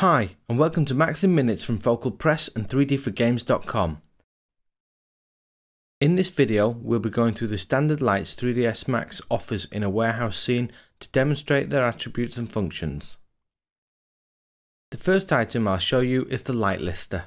Hi, and welcome to Max in Minutes from Focal Press and 3dforgames.com. In this video, we'll be going through the standard lights 3dsMax offers in a warehouse scene to demonstrate their attributes and functions. The first item I'll show you is the light lister.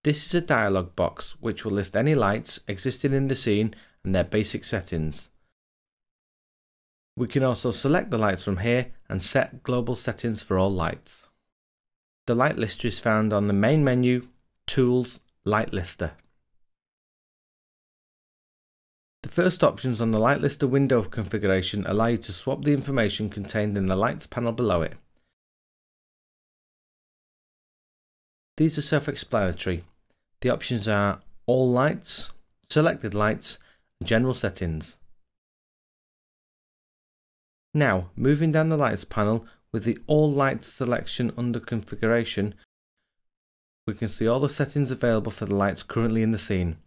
This is a dialog box which will list any lights existing in the scene and their basic settings. We can also select the lights from here and set global settings for all lights. The light lister is found on the main menu, Tools, Light Lister. The first options on the light lister window configuration allow you to swap the information contained in the lights panel below it. These are self-explanatory. The options are All Lights, Selected Lights, and General Settings. Now, moving down the lights panel with the All Lights selection under configuration, we can see all the settings available for the lights currently in the scene.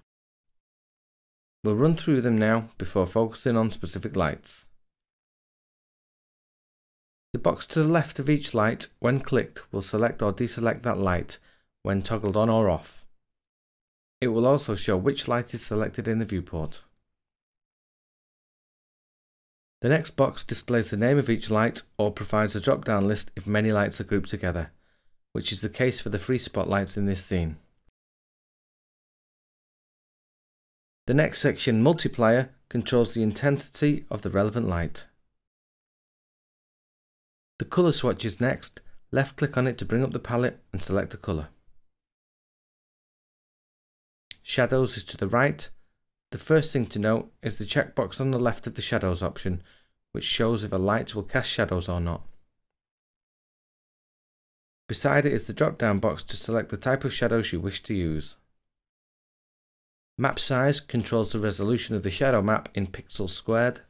We'll run through them now before focusing on specific lights. The box to the left of each light, when clicked, will select or deselect that light when toggled on or off. It will also show which light is selected in the viewport. The next box displays the name of each light or provides a drop-down list if many lights are grouped together, which is the case for the 3 spotlights in this scene. The next section, Multiplier, controls the intensity of the relevant light. The colour swatch is next. Left click on it to bring up the palette and select the colour. Shadows is to the right. The first thing to note is the checkbox on the left of the shadows option, which shows if a light will cast shadows or not. Beside it is the drop-down box to select the type of shadows you wish to use. Map size controls the resolution of the shadow map in pixels squared.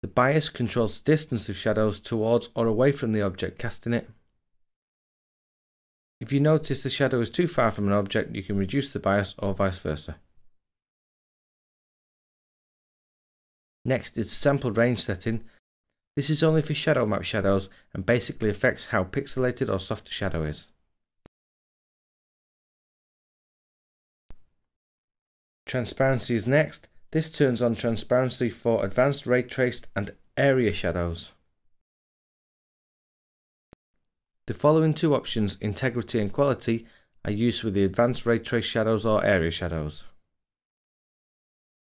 The bias controls the distance of shadows towards or away from the object casting it. If you notice the shadow is too far from an object, you can reduce the bias or vice versa. Next is sample range setting. This is only for shadow map shadows and basically affects how pixelated or soft a shadow is. Transparency is next. This turns on transparency for advanced ray traced and area shadows. The following two options, integrity and quality, are used with the advanced ray trace shadows or area shadows.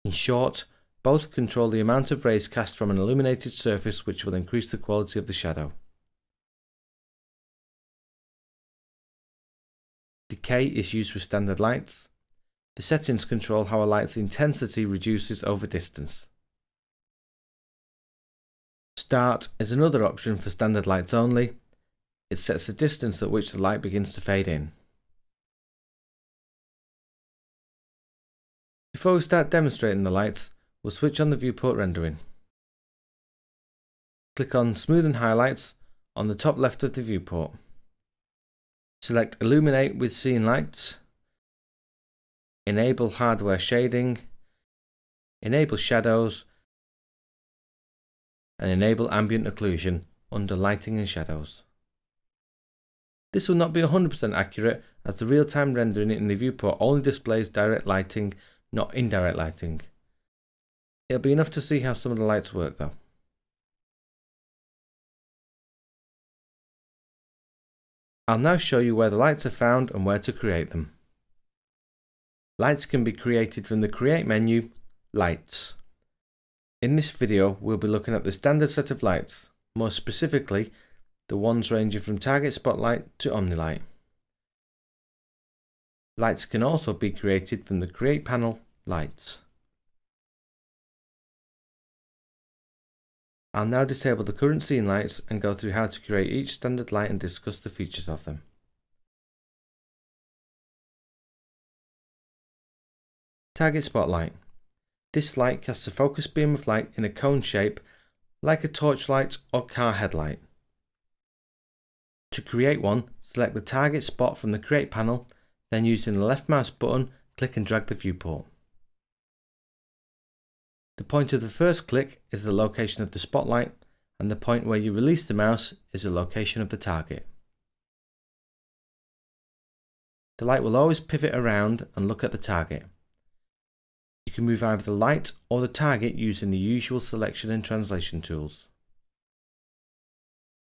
In short, both control the amount of rays cast from an illuminated surface, which will increase the quality of the shadow. Decay is used with standard lights. The settings control how a light's intensity reduces over distance. Start is another option for standard lights only. It sets the distance at which the light begins to fade in. Before we start demonstrating the lights, we'll switch on the viewport rendering. Click on Smooth & Highlights on the top left of the viewport. Select Illuminate with Scene Lights, Enable Hardware Shading, Enable Shadows, and Enable Ambient Occlusion under Lighting and Shadows. This will not be 100% accurate, as the real-time rendering in the viewport only displays direct lighting, not indirect lighting. It'll be enough to see how some of the lights work though. I'll now show you where the lights are found and where to create them. Lights can be created from the Create menu, Lights. In this video we'll be looking at the standard set of lights, more specifically the ones ranging from Target Spotlight to Omni Light. Lights can also be created from the Create panel, Lights. I'll now disable the current scene lights and go through how to create each standard light and discuss the features of them. Target Spotlight. This light casts a focus beam of light in a cone shape like a torchlight or car headlight. To create one, select the target spot from the Create panel, then using the left mouse button, click and drag the viewport. The point of the first click is the location of the spotlight, and the point where you release the mouse is the location of the target. The light will always pivot around and look at the target. You can move either the light or the target using the usual selection and translation tools.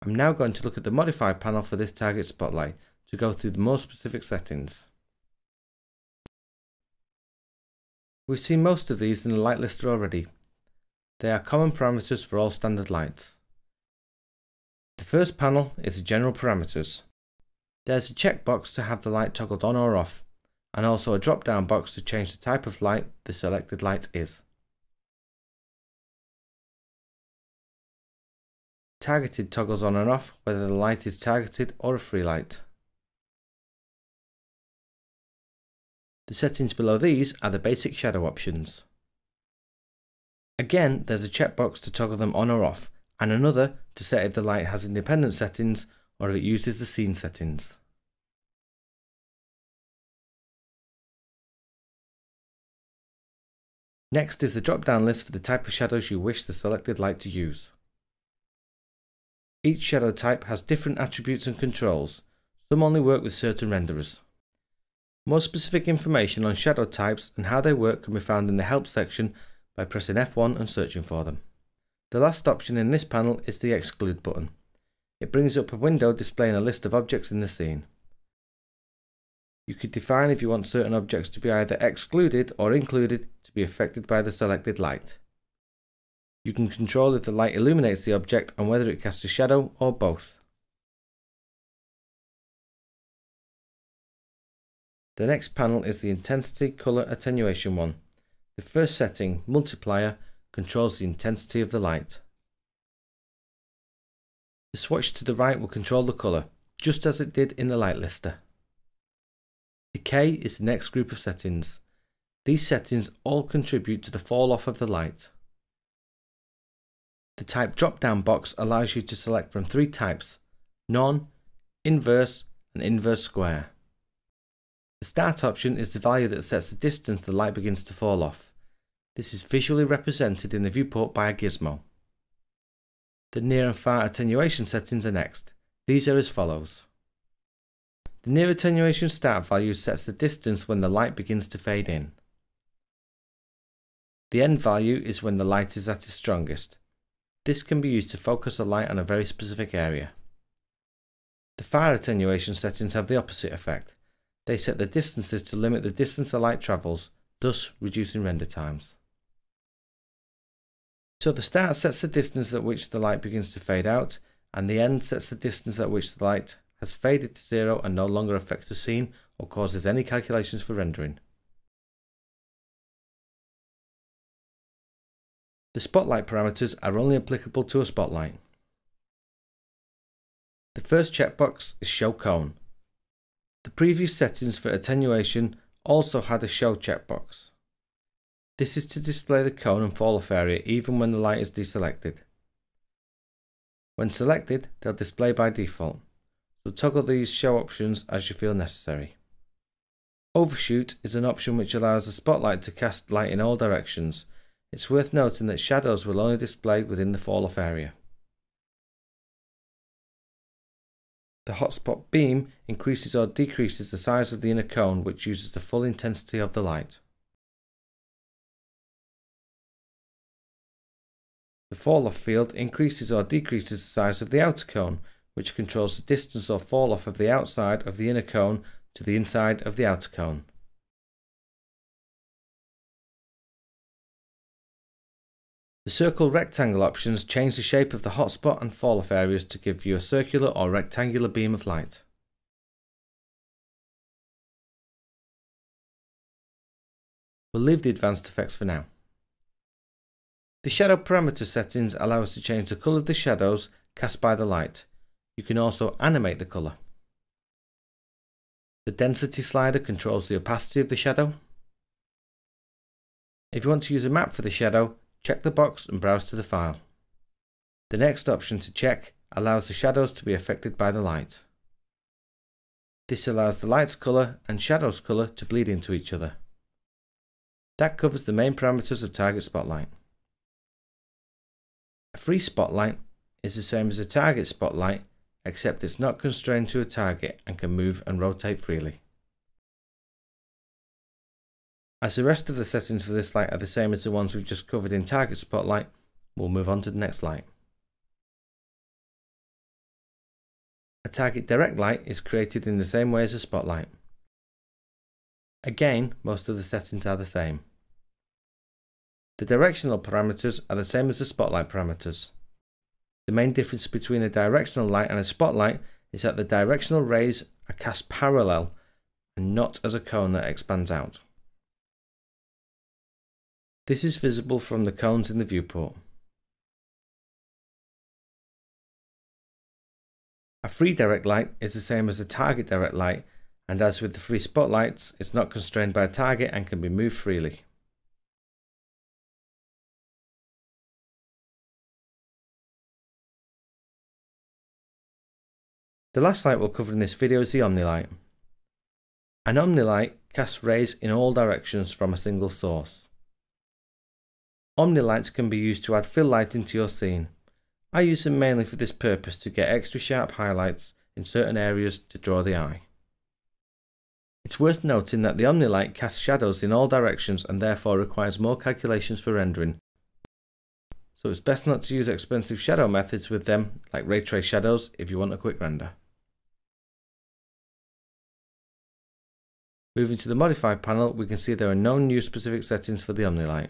I'm now going to look at the Modify panel for this target spotlight to go through the more specific settings. We've seen most of these in the light lister already. They are common parameters for all standard lights. The first panel is the general parameters. There's a checkbox to have the light toggled on or off, and also a drop down box to change the type of light the selected light is. Targeted toggles on and off whether the light is targeted or a free light. The settings below these are the basic shadow options. Again, there's a checkbox to toggle them on or off, and another to set if the light has independent settings or if it uses the scene settings. Next is the drop-down list for the type of shadows you wish the selected light to use. Each shadow type has different attributes and controls. Some only work with certain renderers. More specific information on shadow types and how they work can be found in the Help section by pressing F1 and searching for them. The last option in this panel is the Exclude button. It brings up a window displaying a list of objects in the scene. You could define if you want certain objects to be either excluded or included to be affected by the selected light. You can control if the light illuminates the object and whether it casts a shadow or both. The next panel is the Intensity Color Attenuation one. The first setting, Multiplier, controls the intensity of the light. The swatch to the right will control the colour, just as it did in the light lister. Decay is the next group of settings. These settings all contribute to the fall off of the light. The type drop-down box allows you to select from three types: none, inverse, and inverse square. The start option is the value that sets the distance the light begins to fall off. This is visually represented in the viewport by a gizmo. The near and far attenuation settings are next. These are as follows. The near attenuation start value sets the distance when the light begins to fade in. The end value is when the light is at its strongest. This can be used to focus a light on a very specific area. The far attenuation settings have the opposite effect. They set the distances to limit the distance the light travels, thus reducing render times. So the start sets the distance at which the light begins to fade out, and the end sets the distance at which the light has faded to zero and no longer affects the scene or causes any calculations for rendering. The spotlight parameters are only applicable to a spotlight. The first checkbox is Show Cone. The previous settings for attenuation also had a Show checkbox. This is to display the cone and fall off area even when the light is deselected. When selected, they'll display by default, so toggle these show options as you feel necessary. Overshoot is an option which allows the spotlight to cast light in all directions. It's worth noting that shadows will only display within the fall off area. The hotspot beam increases or decreases the size of the inner cone, which uses the full intensity of the light. The fall off field increases or decreases the size of the outer cone, which controls the distance or fall off of the outside of the inner cone to the inside of the outer cone. The circle rectangle options change the shape of the hotspot and fall off areas to give you a circular or rectangular beam of light. We'll leave the advanced effects for now. The shadow parameter settings allow us to change the colour of the shadows cast by the light. You can also animate the colour. The density slider controls the opacity of the shadow. If you want to use a map for the shadow, check the box and browse to the file. The next option to check allows the shadows to be affected by the light. This allows the light's colour and shadow's colour to bleed into each other. That covers the main parameters of Target Spotlight. A free spotlight is the same as a target spotlight, except it's not constrained to a target and can move and rotate freely. As the rest of the settings for this light are the same as the ones we've just covered in target spotlight, we'll move on to the next light. A target direct light is created in the same way as a spotlight. Again, most of the settings are the same. The directional parameters are the same as the spotlight parameters. The main difference between a directional light and a spotlight is that the directional rays are cast parallel and not as a cone that expands out. This is visible from the cones in the viewport. A free direct light is the same as a target direct light, and as with the free spotlights, it's not constrained by a target and can be moved freely. The last light we'll cover in this video is the Omni Light. An Omni Light casts rays in all directions from a single source. Omni Lights can be used to add fill light into your scene. I use them mainly for this purpose to get extra sharp highlights in certain areas to draw the eye. It's worth noting that the Omni Light casts shadows in all directions and therefore requires more calculations for rendering, so it's best not to use expensive shadow methods with them like ray trace shadows if you want a quick render. Moving to the Modify panel, we can see there are no new specific settings for the Omni Light.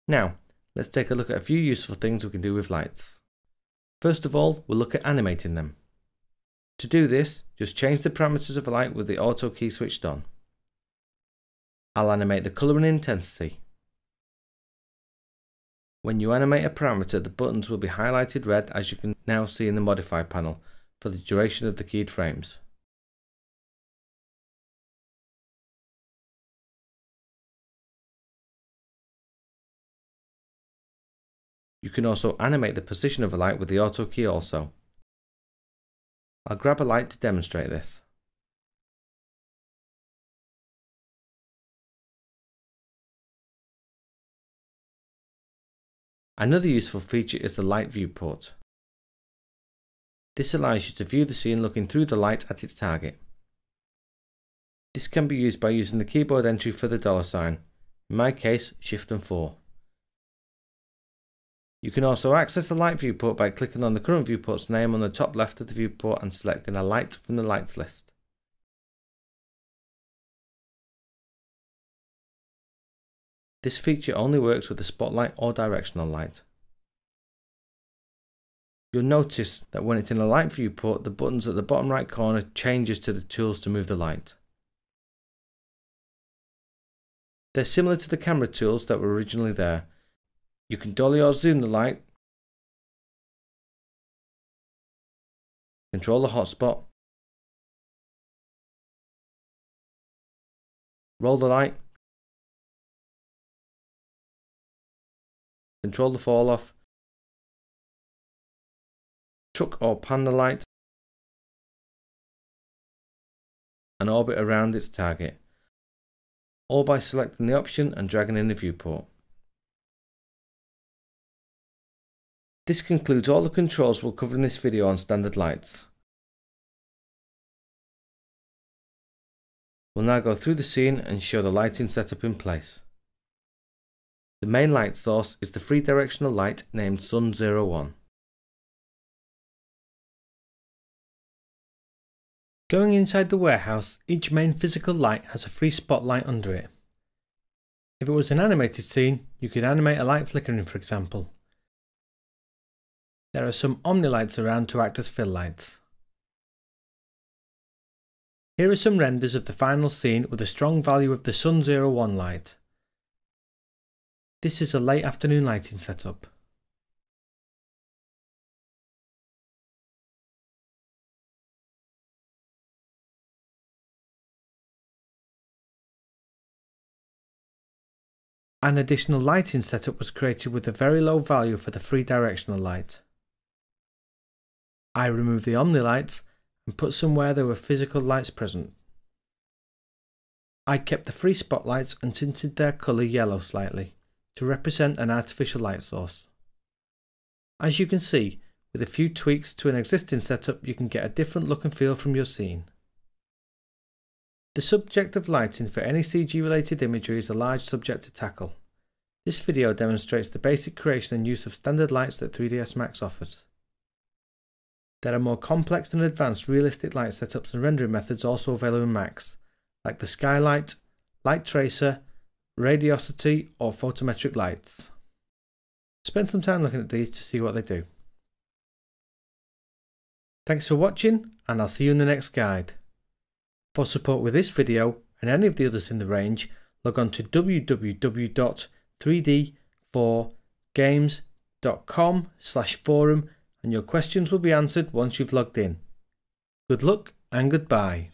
Now, let's take a look at a few useful things we can do with lights. First of all, we'll look at animating them. To do this, just change the parameters of a light with the auto key switched on. I'll animate the colour and intensity. When you animate a parameter, the buttons will be highlighted red, as you can now see in the Modify panel, for the duration of the keyed frames. You can also animate the position of a light with the auto key also. I'll grab a light to demonstrate this. Another useful feature is the light viewport. This allows you to view the scene looking through the light at its target. This can be used by using the keyboard entry for the $sign, in my case Shift and 4. You can also access the light viewport by clicking on the current viewport's name on the top left of the viewport and selecting a light from the lights list. This feature only works with a spotlight or directional light. You'll notice that when it's in a light viewport, the buttons at the bottom right corner changes to the tools to move the light. They're similar to the camera tools that were originally there. You can dolly or zoom the light, control the hotspot, roll the light, control the fall off, chuck or pan the light, and orbit around its target, all by selecting the option and dragging in the viewport. This concludes all the controls we'll cover in this video on standard lights. We'll now go through the scene and show the lighting setup in place. The main light source is the free directional light named Sun 01. Going inside the warehouse, each main physical light has a free spotlight under it. If it was an animated scene, you could animate a light flickering, for example. There are some Omni Lights around to act as fill lights. Here are some renders of the final scene with a strong value of the Sun 01 light. This is a late afternoon lighting setup. An additional lighting setup was created with a very low value for the free directional light. I removed the Omni Lights and put some where there were physical lights present. I kept the free spotlights and tinted their colour yellow slightly, to represent an artificial light source. As you can see, with a few tweaks to an existing setup, you can get a different look and feel from your scene. The subject of lighting for any CG related imagery is a large subject to tackle. This video demonstrates the basic creation and use of standard lights that 3dsMax offers. There are more complex and advanced realistic light setups and rendering methods also available in Max, like the skylight, light tracer, radiosity or photometric lights. Spend some time looking at these to see what they do. Thanks for watching, and I'll see you in the next guide. For support with this video and any of the others in the range, log on to www.3d4games.com/forum and your questions will be answered once you've logged in. Good luck and goodbye.